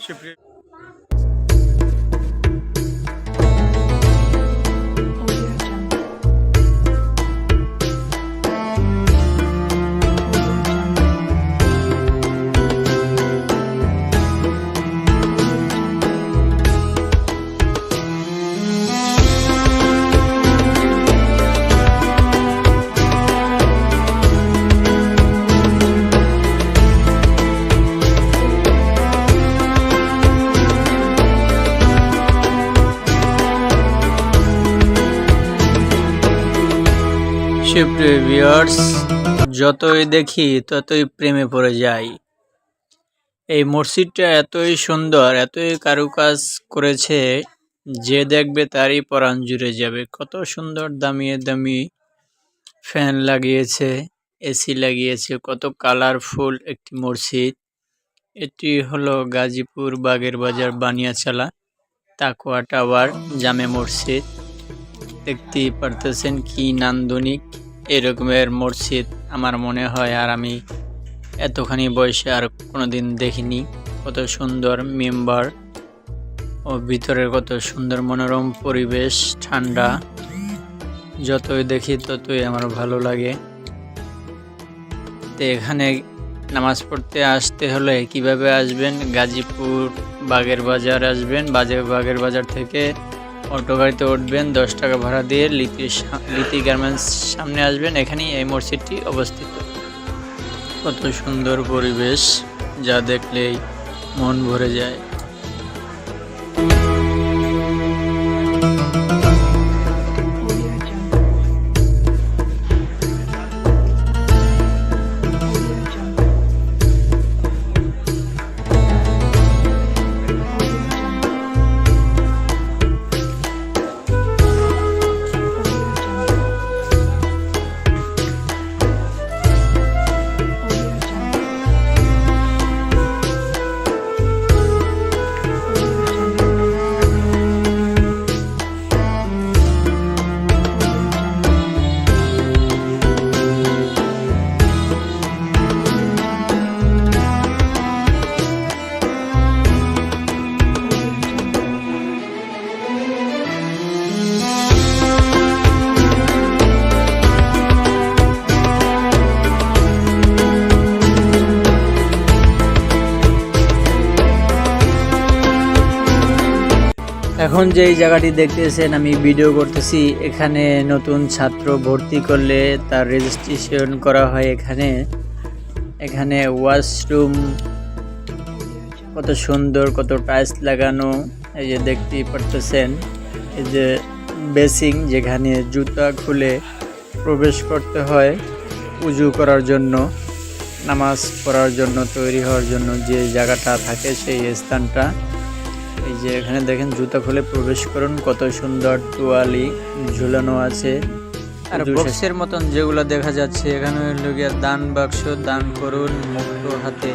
সুপ্রিয় ভিউয়ার্স, যতই দেখি ততই প্রেমে পড়ে যাই। এই মসজিদটা এতই সুন্দর, এতই কারুকাজ করেছে, যে দেখবে তারই পরাণ জুড়ে যাবে। কত সুন্দর দামি দামি ফ্যান লাগিয়েছে, এসি লাগিয়েছে, কত কালারফুল একটি মসজিদ। এটি হলো গাজীপুর বাগের বাজার বানিয়াচালা তাকওয়া টাওয়ার জামে মসজিদ। দেখতেই পারতেছেন কি নান্দনিক এরকমের মসজিদ আমার মনে হয় আর আমি এতখানি বয়সে আর কোনোদিন দেখিনি। কত সুন্দর মেম্বার ও ভিতরের কত সুন্দর মনোরম পরিবেশ, ঠান্ডা। যতই দেখি ততই আমার ভালো লাগে। তো এখানে নামাজ পড়তে আসতে হলে কিভাবে আসবেন? গাজীপুর বাগের বাজার আসবেন, বাগের বাজার থেকে অটো গাড়িতে উঠবেন, 10 টাকা ভাড়া দিয়ে লিতি গার্মেন্টস সামনে আসবেন। এখানেই এই মসজিদটি অবস্থিত। কত সুন্দর পরিবেশ, যা দেখলেই মন ভরে যায়। এখন যেই জায়গাটি দেখতেছেন আমি ভিডিও করতেছি, এখানে নতুন ছাত্র ভর্তি করলে তার রেজিস্ট্রেশন করা হয়। এখানে ওয়াশরুম কত সুন্দর, কত টাইলস লাগানো। এই যে দেখতেই পারতেছেন, এই যে বেসিং, যেখানে জুতা খুলে প্রবেশ করতে হয় উজু করার জন্য, নামাজ পড়ার জন্য, তৈরি হওয়ার জন্য যে জায়গাটা থাকে সেই স্থানটা। এই যে এখানে দেখেন জুতা খুলে প্রবেশ করুন, কত সুন্দর তোয়ালি ঝুলানো আছে। আর বক্সের মতন যেগুলো দেখা যাচ্ছে, এখানে হলো গিয়া দান বাক্স, দান করুন মুক্ত হাতে।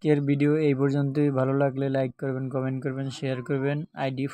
আজকের ভিডিও এই পর্যন্তই। ভালো লাগলে লাইক করবেন, কমেন্ট করবেন, শেয়ার করবেন। আইডি